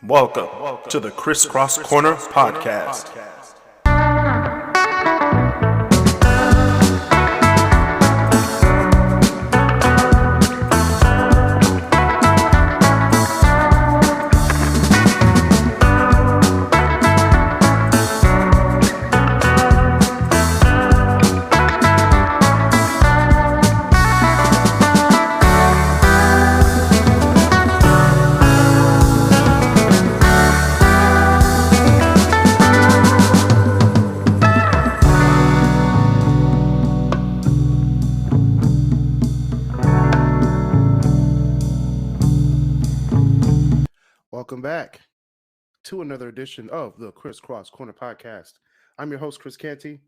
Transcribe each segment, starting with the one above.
Welcome to the Crisscross Corner Podcast. Welcome back to another edition of the Crisscross Corner Podcast. I'm your host, Chris Canty,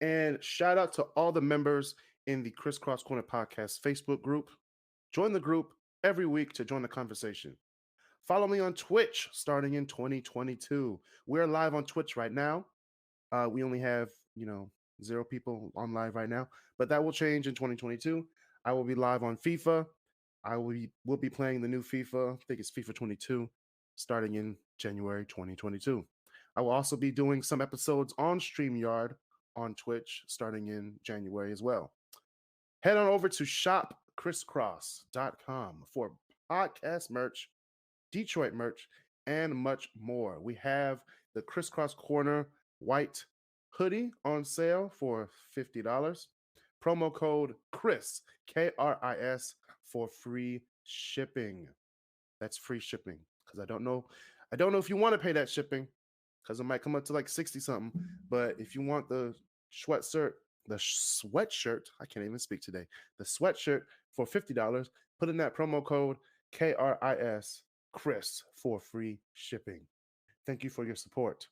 and shout out to all the members in the Crisscross Corner Podcast Facebook group. Join the group every week to join the conversation. Follow me on Twitch starting in 2022. We're live on Twitch right now. We only have, 0 people on live right now, but that will change in 2022. I will be live on FIFA. Will be playing the new FIFA. I think it's FIFA 22 starting in January 2022. I will also be doing some episodes on StreamYard on Twitch starting in January as well. Head on over to shopcrisscross.com for podcast merch, Detroit merch, and much more. We have the Crisscross Corner white hoodie on sale for $50. Promo code Kris, Kris, for free shipping. That's free shipping because I don't know if you want to pay that shipping because it might come up to like 60 something. But if you want the sweatshirt, I can't even speak today. The sweatshirt for $50, put in that promo code Kris for free shipping. Thank you for your support.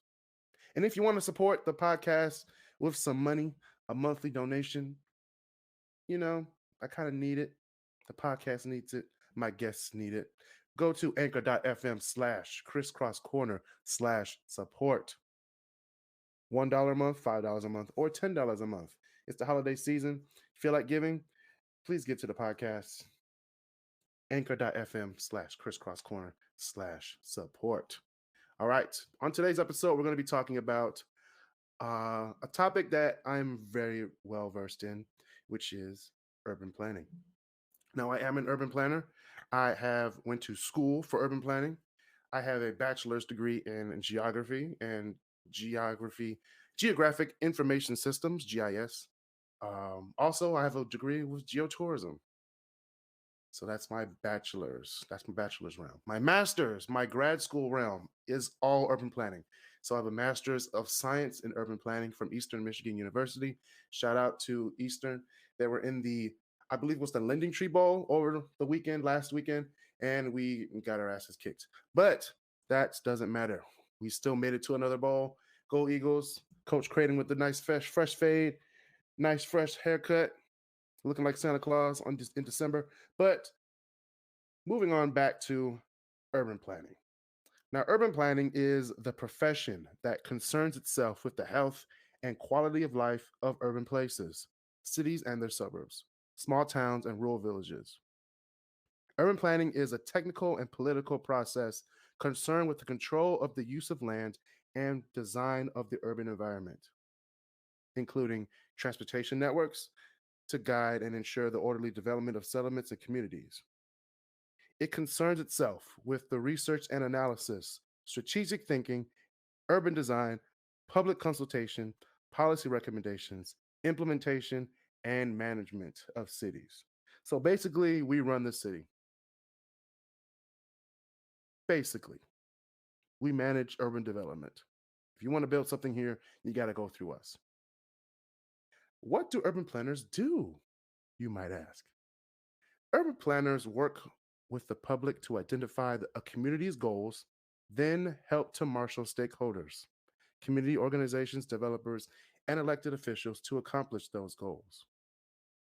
And if you want to support the podcast with some money, a monthly donation, I kind of need it. The podcast needs it. My guests need it. Go to anchor.fm/crisscrosscorner/support. $1 a month, $5 a month, or $10 a month. It's the holiday season. Feel like giving? Please give to the podcast. Anchor.fm/crisscrosscorner/support. All right. On today's episode, we're going to be talking about a topic that I'm very well versed in, which is urban planning. Now, I am an urban planner. I went to school for urban planning. I have a bachelor's degree in geography and geographic information systems, GIS. Also, I have a degree with geotourism. So that's my bachelor's. That's my bachelor's realm. My master's, my grad school realm is all urban planning. So I have a master's of science in urban planning from Eastern Michigan University. Shout out to Eastern. They were in I believe it was the Lending Tree Bowl over the last weekend, and we got our asses kicked. But that doesn't matter. We still made it to another bowl. Go Eagles. Coach Creighton with the nice fresh fade, nice fresh haircut, looking like Santa Claus in December. But moving on back to urban planning. Now, urban planning is the profession that concerns itself with the health and quality of life of urban places, cities and their suburbs, small towns and rural villages. Urban planning is a technical and political process concerned with the control of the use of land and design of the urban environment, including transportation networks to guide and ensure the orderly development of settlements and communities. It concerns itself with the research and analysis, strategic thinking, urban design, public consultation, policy recommendations, implementation, and management of cities. So basically, we run the city. Basically, we manage urban development. If you want to build something here, you got to go through us. What do urban planners do, you might ask? Urban planners work with the public to identify a community's goals, then help to marshal stakeholders, community organizations, developers, and elected officials to accomplish those goals.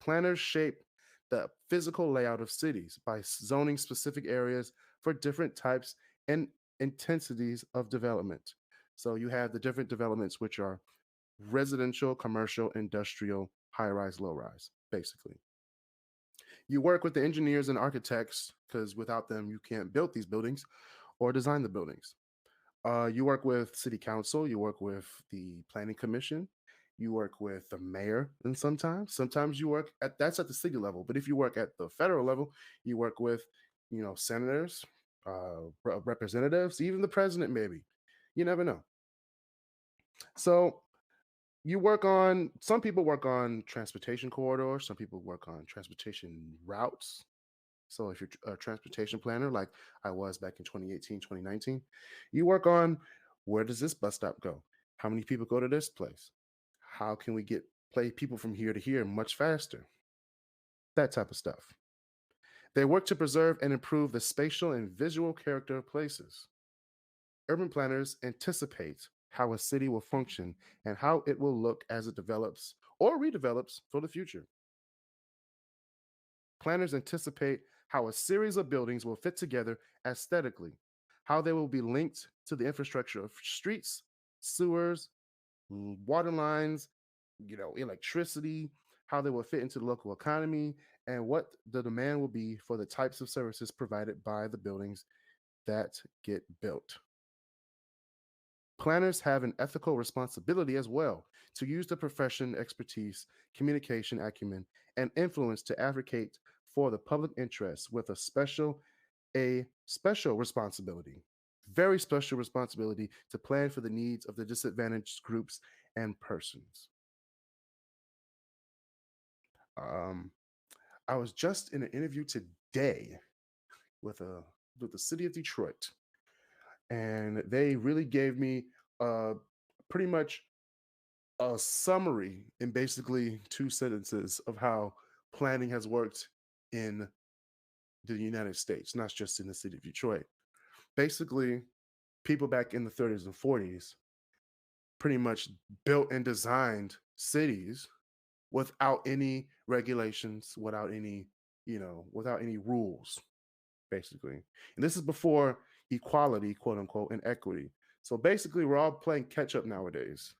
Planners shape the physical layout of cities by zoning specific areas for different types and intensities of development. So you have the different developments, which are residential, commercial, industrial, high rise, low rise, basically. You work with the engineers and architects because without them, you can't build these buildings, or design the buildings. You work with city council, you work with the planning commission, you work with the mayor, and sometimes you work at that's at the city level. But if you work at the federal level, you work with, senators, representatives, even the president, maybe. You never know. So you work on some people work on transportation corridors, some people work on transportation routes. So if you're a transportation planner, like I was back in 2018, 2019, you work on where does this bus stop go? How many people go to this place? How can we get play people from here to here much faster? That type of stuff. They work to preserve and improve the spatial and visual character of places. Urban planners anticipate how a city will function and how it will look as it develops or redevelops for the future. Planners anticipate how a series of buildings will fit together aesthetically, how they will be linked to the infrastructure of streets, sewers, water lines, electricity, how they will fit into the local economy, and what the demand will be for the types of services provided by the buildings that get built. Planners have an ethical responsibility as well to use the profession, expertise, communication acumen, and influence to advocate for the public interest with a special responsibility, very special responsibility to plan for the needs of the disadvantaged groups and persons. Um, I was just in an interview today with a with the city of Detroit, and they really gave me uh, pretty much a summary in basically two sentences of how planning has worked in the United States, not just in the city of Detroit. Basically, people back in the 30s and 40s pretty much built and designed cities without any regulations, without any rules, basically. And this is before equality, quote unquote, and equity. So basically, we're all playing catch up nowadays.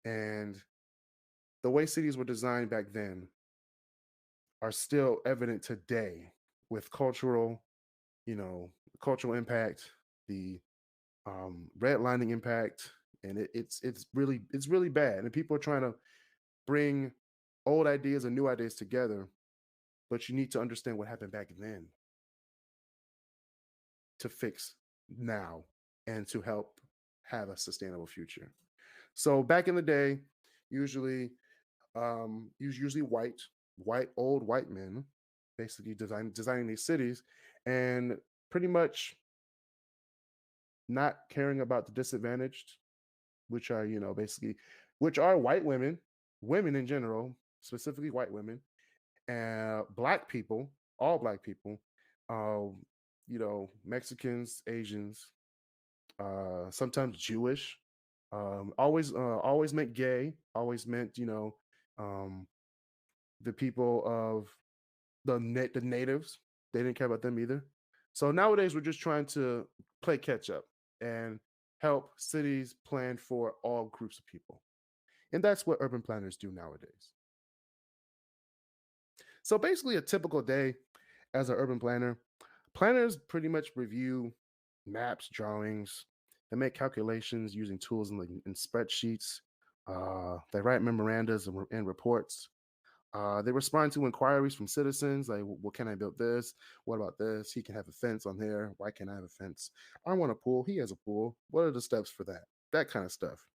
And the way cities were designed back then are still evident today with you know, cultural impact, the redlining impact, and it's really bad. And people are trying to bring old ideas and new ideas together, but you need to understand what happened back then to fix now and to help have a sustainable future. So back in the day, usually usually old white men, basically designing these cities, and pretty much not caring about the disadvantaged, which are basically which are white women, women in general, specifically white women, and black people, all black people, Mexicans, Asians, sometimes Jewish. Always meant gay. Always meant um, the people of the natives. They didn't care about them either. So nowadays we're just trying to play catch up and help cities plan for all groups of people. And that's what urban planners do nowadays. So basically a typical day as an urban planner, planners pretty much review maps, drawings, they make calculations using tools in spreadsheets. They write memorandas and reports. They respond to inquiries from citizens like, "What can I build this? What about this? He can have a fence on there. Why can't I have a fence? I want a pool. He has a pool. What are the steps for that?" That kind of stuff.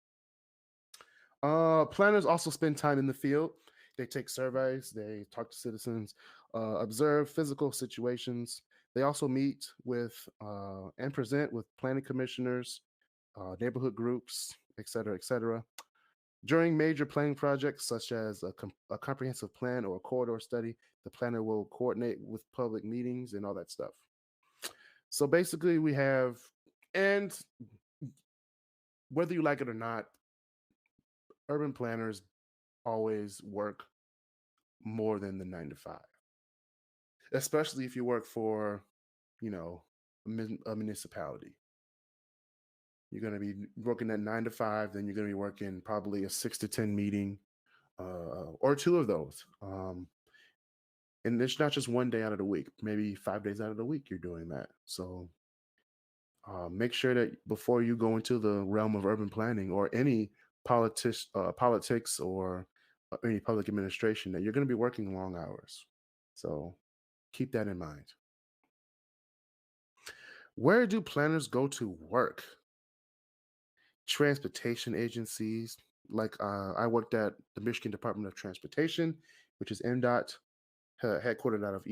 Planners also spend time in the field. They take surveys. They talk to citizens, observe physical situations. They also meet with and present with planning commissioners, neighborhood groups, et cetera, et cetera. During major planning projects, such as a comprehensive plan or a corridor study, the planner will coordinate with public meetings and all that stuff. So basically, and whether you like it or not, urban planners always work more than the 9 to 5, especially if you work for, a municipality. You're going to be working at 9 to 5, then you're going to be working probably a 6 to 10 meeting, or two of those. And it's not just one day out of the week, maybe 5 days out of the week you're doing that. So Make sure that before you go into the realm of urban planning or any politics or any public administration, that you're going to be working long hours. So keep that in mind. Where do planners go to work? Transportation agencies. Like I worked at the Michigan Department of Transportation, which is MDOT, headquartered out of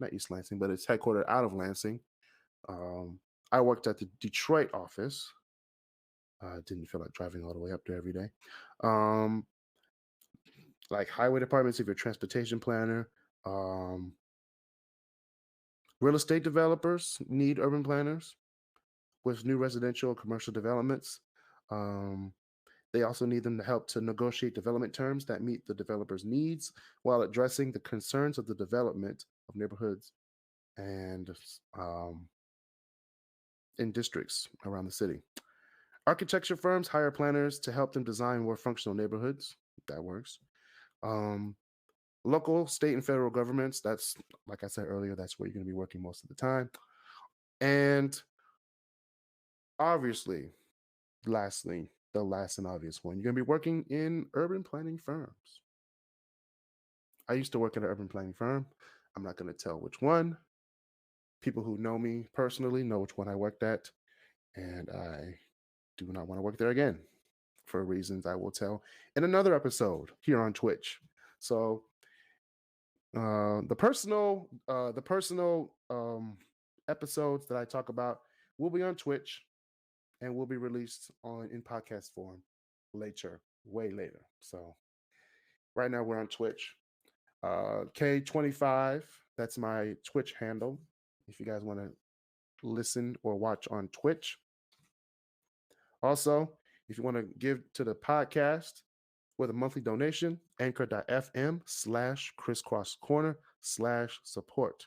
not East Lansing, but it's headquartered out of Lansing. Um, I worked at the Detroit office. Didn't feel like driving all the way up there every day. Um, like highway departments, if you're a transportation planner. Um, Real estate developers need urban planners with new residential commercial developments. Um, they also need them to help to negotiate development terms that meet the developer's needs while addressing the concerns of the development of neighborhoods and in districts around the city. Architecture firms hire planners to help them design more functional neighborhoods. That works. Um, Local, state, and federal governments, that's, like I said earlier, that's where you're going to be working most of the time. And obviously, lastly, the last and obvious one, you're going to be working in urban planning firms. I used to work at an urban planning firm. I'm not going to tell which one. People who know me personally know which one I worked at, and I do not want to work there again for reasons I will tell in another episode here on Twitch. So the personal episodes that I talk about will be on Twitch and will be released in podcast form later, way later. So right now we're on Twitch. K25, that's my Twitch handle. If you guys want to listen or watch on Twitch. Also, if you want to give to the podcast with a monthly donation, anchor.fm/crisscrosscorner/support.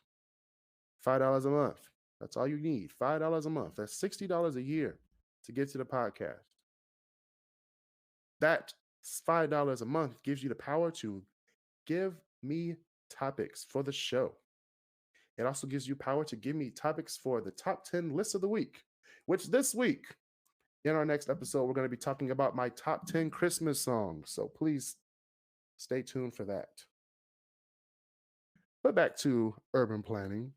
$5 a month. That's all you need. $5 a month. That's $60 a year to get to the podcast. That $5 a month gives you the power to give me topics for the show. It also gives you power to give me topics for the top 10 lists of the week, which this week, in our next episode, we're going to be talking about my top 10 Christmas songs. So please stay tuned for that. But back to urban planning.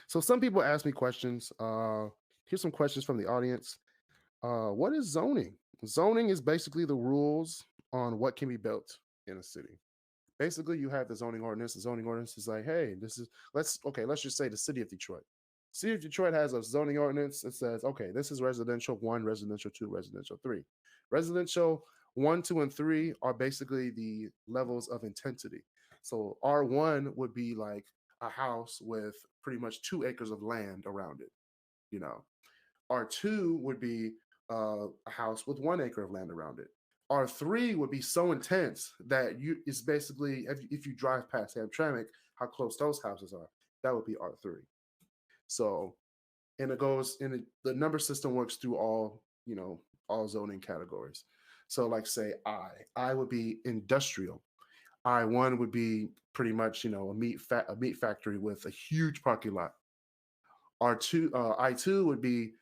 So some people ask me questions. Here's some questions from the audience. What is zoning? Zoning is basically the rules on what can be built in a city. Basically, you have the zoning ordinance. The zoning ordinance is like, hey, let's just say the city of Detroit. City of Detroit has a zoning ordinance that says, okay, this is residential 1, residential 2, residential 3. Residential 1, 2, and 3 are basically the levels of intensity. So R1 would be like a house with pretty much 2 acres of land around it. You know, R2 would be a house with 1 acre of land around it. R3 would be so intense that it's basically, if you drive past Hamtramck, how close those houses are, that would be R3. So, and it goes, and the number system works through all zoning categories. So like say I would be industrial. I1 would be pretty much, a meat factory with a huge parking lot. I2 would be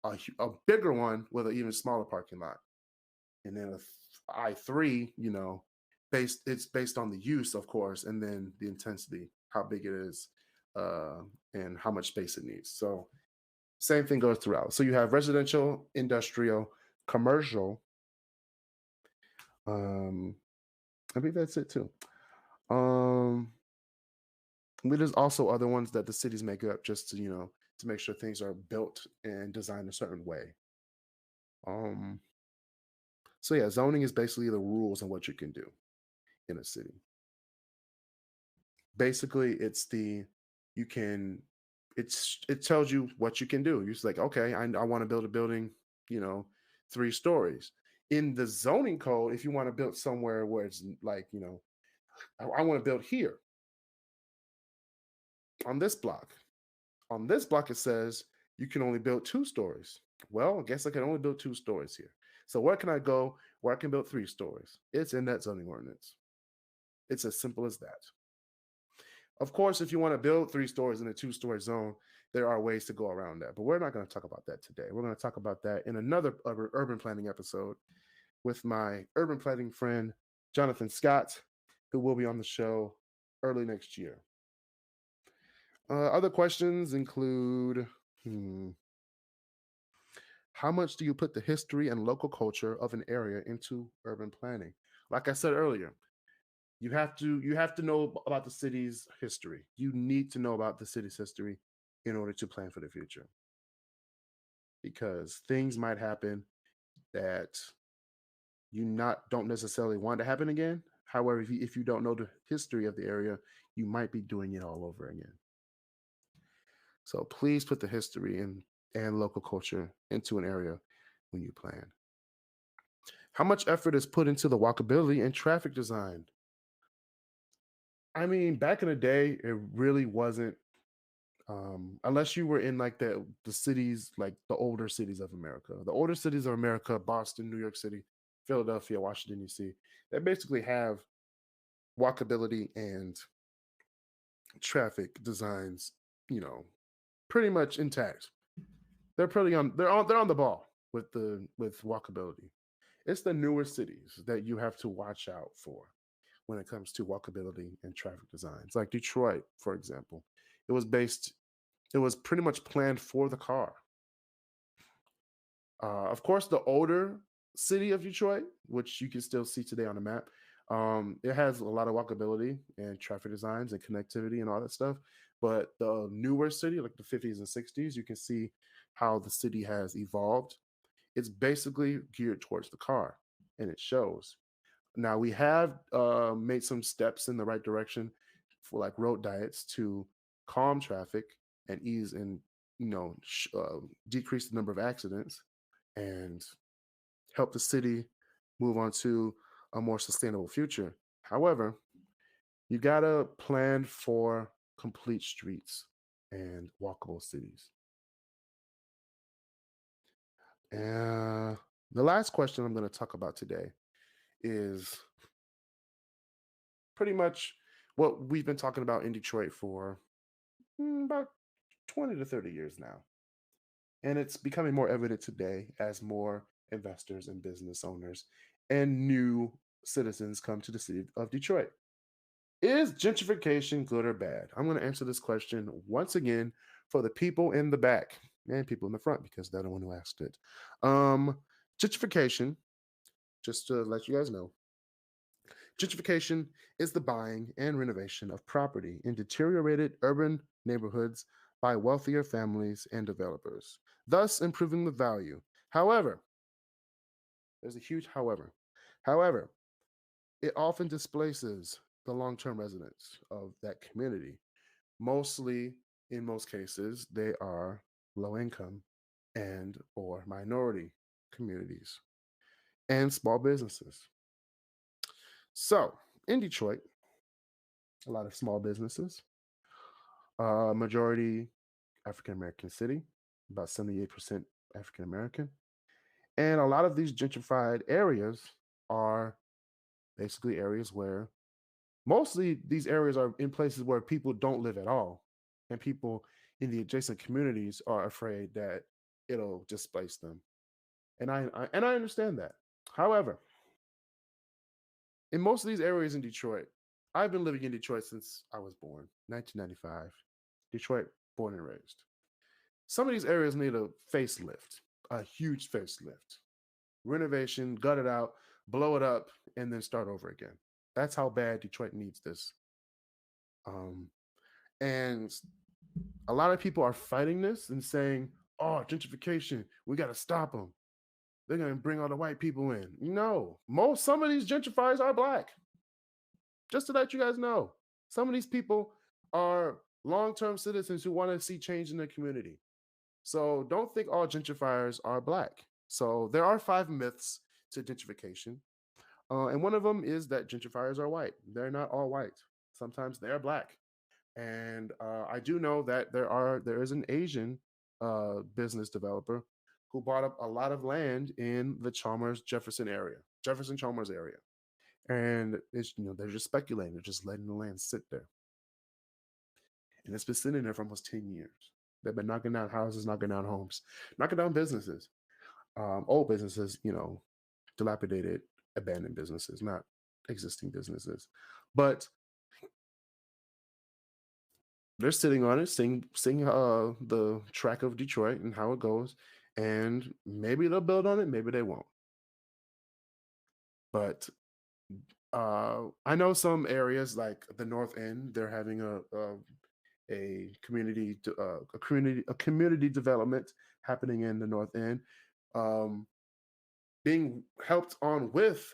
a bigger one with an even smaller parking lot. And then I3, it's based on the use, of course, and then the intensity, how big it is, and how much space it needs. So same thing goes throughout. So you have residential, industrial, commercial. I think that's it too. There's also other ones that the cities make up just to make sure things are built and designed a certain way. So yeah, zoning is basically the rules on what you can do in a city. Basically, it tells you what you can do. You're just like, okay, I want to build a building, 3 stories. In the zoning code, if you want to build somewhere where it's like, I want to build here on this block. On this block, it says you can only build 2 stories. Well, I guess I can only build 2 stories here. So where can I go where I can build 3 stories? It's in that zoning ordinance. It's as simple as that. Of course, if you want to build 3 stories in a 2-story zone, there are ways to go around that. But we're not going to talk about that today. We're going to talk about that in another urban planning episode with my urban planning friend, Jonathan Scott, who will be on the show early next year. Other questions include how much do you put the history and local culture of an area into urban planning? Like I said earlier, you have to know about the city's history. You need to know about the city's history in order to plan for the future. Because things might happen that you don't necessarily want to happen again. However, if you don't know the history of the area, you might be doing it all over again. So please put the history and local culture into an area when you plan. How much effort is put into the walkability and traffic design? I mean, back in the day, it really wasn't, unless you were in like the cities, like the older cities of America. The older cities of America, Boston, New York City, Philadelphia, Washington, D.C., they basically have walkability and traffic designs, pretty much intact. They're on the ball with walkability. It's the newer cities that you have to watch out for when it comes to walkability and traffic designs. Like Detroit, for example, it was pretty much planned for the car. Of course, the older city of Detroit, which you can still see today on the map, it has a lot of walkability and traffic designs and connectivity and all that stuff. But the newer city, like the 50s and 60s, you can see how the city has evolved. It's basically geared towards the car, and it shows. Now we have made some steps in the right direction for like road diets to calm traffic and ease and decrease the number of accidents and help the city move on to a more sustainable future. However, you gotta plan for complete streets and walkable cities. And the last question I'm going to talk about today is pretty much what we've been talking about in Detroit for about 20 to 30 years now. And it's becoming more evident today as more investors and business owners and new citizens come to the city of Detroit. Is gentrification good or bad? I'm going to answer this question once again for the people in the back and people in the front because they're the one who asked it. Gentrification, just to let you guys know, gentrification is the buying and renovation of property in deteriorated urban neighborhoods by wealthier families and developers, thus improving the value. However, there's a huge however. However, it often displaces the long-term residents of that community. Mostly, in most cases, they are low income and or minority communities and small businesses. So, in Detroit, a lot of small businesses, majority African American city, about 78% African American. And a lot of these gentrified areas are basically areas where mostly these areas are in places where people don't live at all. And people in the adjacent communities are afraid that it'll displace them. And I understand that. However, in most of these areas in Detroit, I've been living in Detroit since I was born, 1995. Detroit, born and raised. Some of these areas need a facelift, a huge facelift. Renovation, gut it out, blow it up, and then start over again. That's how bad Detroit needs this. And a lot of people are fighting this and saying, oh, gentrification, we got to stop them. They're going to bring all the white people in. No, some of these gentrifiers are Black. Just to let you guys know, some of these people are long-term citizens who want to see change in their community. So don't think all gentrifiers are Black. So there are 5 myths to gentrification. And one of them is that gentrifiers are white. They're not all white. Sometimes they're Black. And I do know that there is an Asian business developer who bought up a lot of land in the Jefferson Chalmers area. And it's, they're just speculating. They're just letting the land sit there. And it's been sitting there for almost 10 years. They've been knocking down houses, knocking down homes, knocking down businesses, old businesses, dilapidated, abandoned businesses, not existing businesses. But they're sitting on it, seeing the track of Detroit and how it goes, and maybe they'll build on it, maybe they won't. But I know some areas like the North End, they're having a community development happening in the North End, um, being helped on with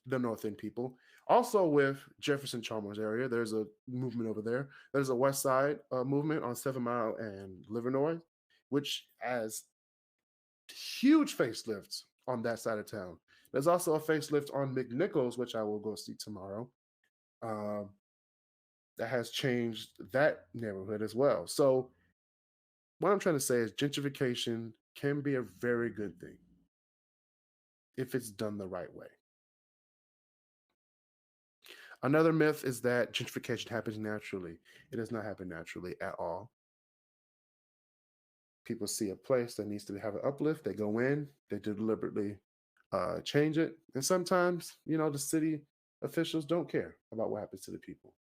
the North End people. Also with Jefferson Chalmers area, there's a movement over there. There's a West Side movement on 7 Mile and Livernois, which has huge facelifts on that side of town. There's also a facelift on McNichols, which I will go see tomorrow. Um, that has changed that neighborhood as well. So what I'm trying to say is gentrification can be a very good thing if it's done the right way. Another myth is that gentrification happens naturally. It does not happen naturally at all. People see a place that needs to have an uplift, they go in, they deliberately change it. And sometimes, the city officials don't care about what happens to the people.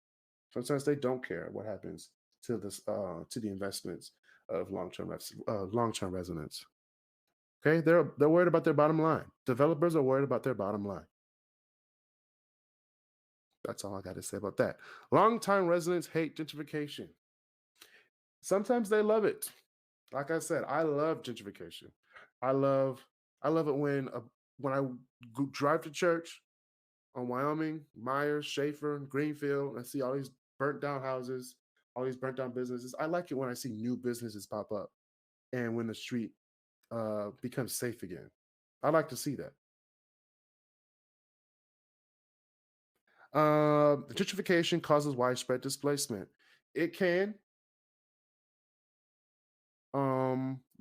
Sometimes they don't care what happens to the investments of long-term residents. Okay, they're worried about their bottom line. Developers are worried about their bottom line. That's all I got to say about that. Long-time residents hate gentrification. Sometimes they love it. Like I said, I love gentrification. I love I love it when I drive to church on Wyoming, Myers, Schaefer, Greenfield, and I see all these burnt down houses, all these burnt down businesses. I like it when I see new businesses pop up and when the street becomes safe again. I like to see that. The gentrification causes widespread displacement. It can.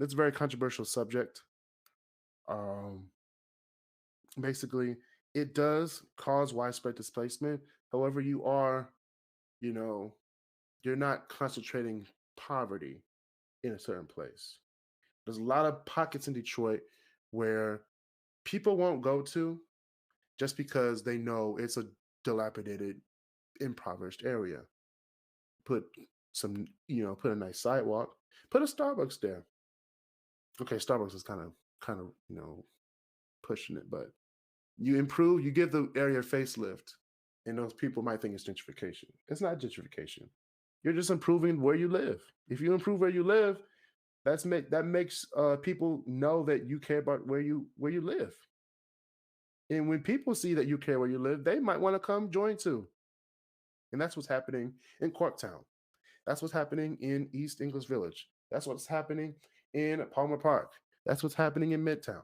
It's a very controversial subject. Um, Basically, it does cause widespread displacement. However, you know, you're not concentrating poverty in a certain place. There's a lot of pockets in Detroit where people won't go to just because they know it's a dilapidated, impoverished area. Put put a nice sidewalk, put a Starbucks there. Okay, Starbucks is kind of, pushing it, but you improve, you give the area a facelift, and those people might think it's gentrification. It's not gentrification. You're just improving where you live. If you improve where you live, that makes people know that you care about where you live. And when people see that you care where you live, they might want to come join too. And that's what's happening in Corktown. That's what's happening in East English Village. That's what's happening in Palmer Park. That's what's happening in Midtown.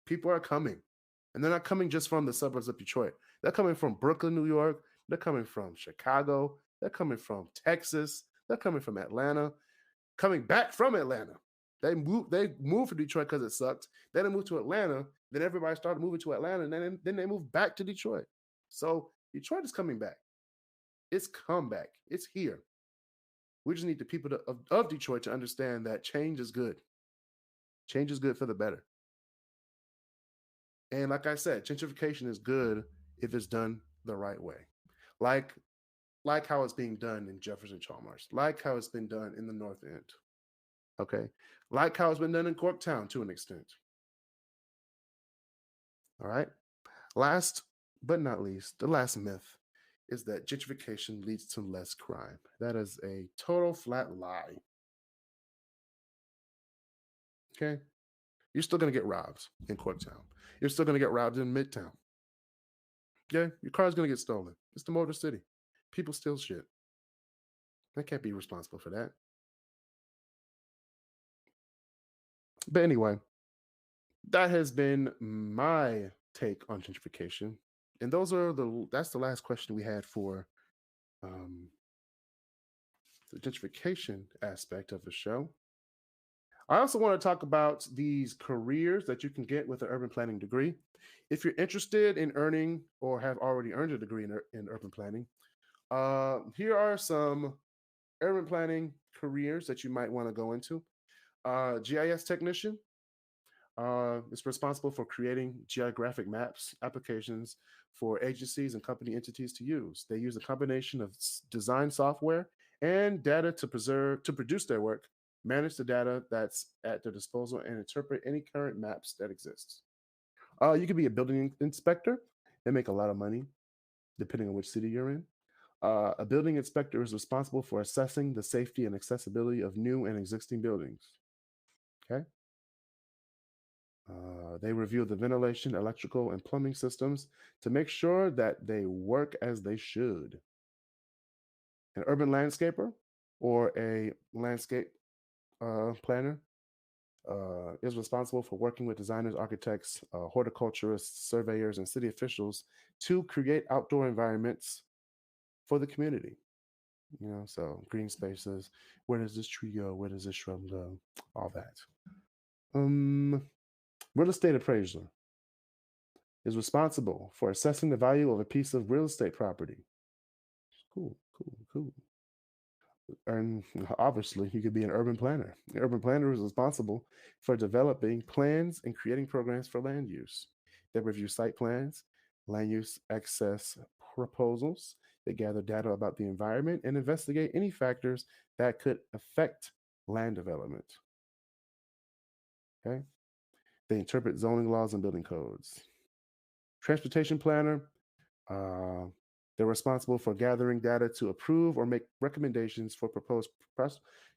People are coming. And they're not coming just from the suburbs of Detroit. They're coming from Brooklyn, New York. They're coming from Chicago. They're coming from Texas. They're coming from Atlanta. Coming back from Atlanta. They moved to Detroit because it sucked. Then they moved to Atlanta. Then everybody started moving to Atlanta. And then they moved back to Detroit. So Detroit is coming back. It's come back. It's here. We just need the people of Detroit to understand that change is good. Change is good for the better. And like I said, gentrification is good if it's done the right way. Like like how it's being done in Jefferson Chalmers, like how it's been done in the North End. Okay. Like how it's been done in Corktown to an extent. All right. Last but not least, the last myth is that gentrification leads to less crime. That is a total flat lie. Okay. You're still going to get robbed in Corktown. You're still going to get robbed in Midtown. Yeah. Your car's going to get stolen. It's the Motor City. People steal shit. I can't be responsible for that. But anyway, that has been my take on gentrification. And that's the last question we had for um, the gentrification aspect of the show. I also want to talk about these careers that you can get with an urban planning degree. If you're interested in earning or have already earned a degree in urban planning, here are some urban planning careers that you might want to go into. GIS technician is responsible for creating geographic maps, applications for agencies and company entities to use. They use a combination of design software and data to produce their work, manage the data that's at their disposal, and interpret any current maps that exist. You could be a building inspector. They make a lot of money depending on which city you're in. A building inspector is responsible for assessing the safety and accessibility of new and existing buildings. Okay. They review the ventilation, electrical, and plumbing systems to make sure that they work as they should. An urban landscaper or a landscape planner is responsible for working with designers, architects, horticulturists, surveyors, and city officials to create outdoor environments for the community. So green spaces. Where does this tree go? Where does this shrub go? All that. Um, Real estate appraiser is responsible for assessing the value of a piece of real estate property. Cool, cool, cool. And obviously, you could be an urban planner. An urban planner is responsible for developing plans and creating programs for land use. They review site plans, land use access proposals. They gather data about the environment and investigate any factors that could affect land development. Okay. They interpret zoning laws and building codes. Transportation planner, uh, they're responsible for gathering data to approve or make recommendations for proposed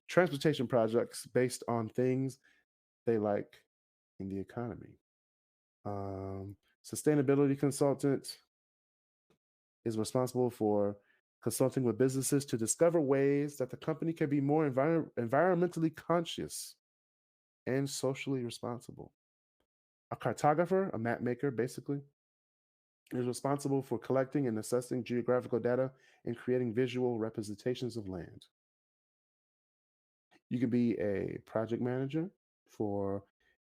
transportation projects based on things they like in the economy. Sustainability consultant is responsible for consulting with businesses to discover ways that the company can be more environmentally conscious and socially responsible. A cartographer, a map maker, basically, is responsible for collecting and assessing geographical data and creating visual representations of land. You can be a project manager for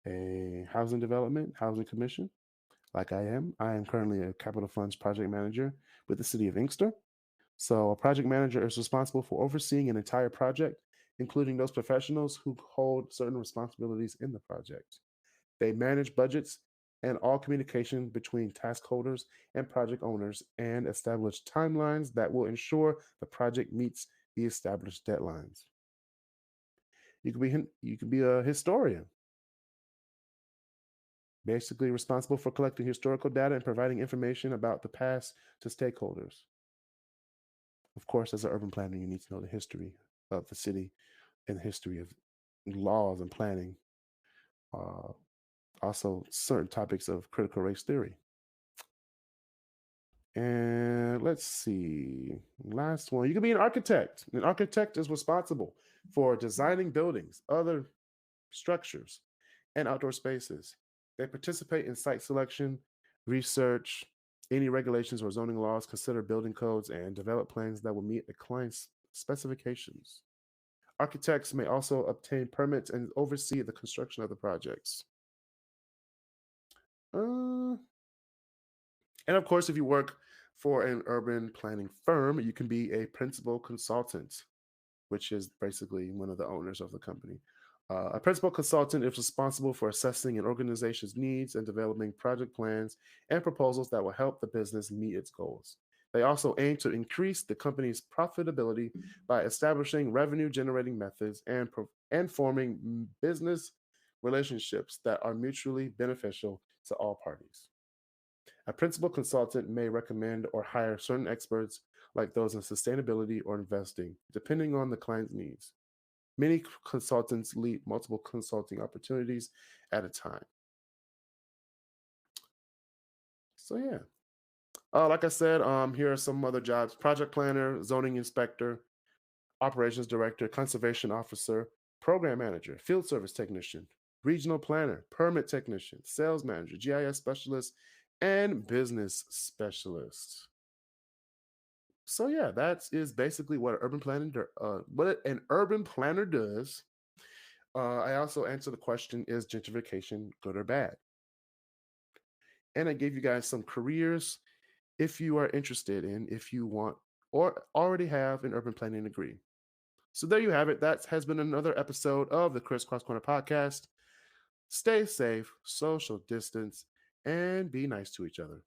a housing development, housing commission, like I am. I am currently a capital funds project manager with the city of Inkster. So, a project manager is responsible for overseeing an entire project, including those professionals who hold certain responsibilities in the project. They manage budgets and all communication between task holders and project owners and establish timelines that will ensure the project meets the established deadlines. You can be a historian, basically responsible for collecting historical data and providing information about the past to stakeholders. Of course, as an urban planner, you need to know the history of the city and the history of laws and planning. Uh, Also, certain topics of critical race theory. And let's see, last one. You can be an architect. An architect is responsible for designing buildings, other structures, and outdoor spaces. They participate in site selection, research, any regulations or zoning laws, consider building codes, and develop plans that will meet the client's specifications. Architects may also obtain permits and oversee the construction of the projects. Uh, and of course, if you work for an urban planning firm, you can be a principal consultant, which is basically one of the owners of the company. A principal consultant is responsible for assessing an organization's needs and developing project plans and proposals that will help the business meet its goals. They also aim to increase the company's profitability by establishing revenue generating methods and forming business relationships that are mutually beneficial to all parties. A principal consultant may recommend or hire certain experts, like those in sustainability or investing, depending on the client's needs. Many consultants lead multiple consulting opportunities at a time. So, yeah. Like I said, here are some other jobs: project planner, zoning inspector, operations director, conservation officer, program manager, field service technician, regional planner, permit technician, sales manager, GIS specialist, and business specialist. So yeah, that is basically what an urban planner does. I also answer the question: is gentrification good or bad? And I gave you guys some careers if you are interested in, if you want, or already have an urban planning degree. So there you have it. That has been another episode of the Kris Cross Corner podcast. Stay safe, social distance, and be nice to each other.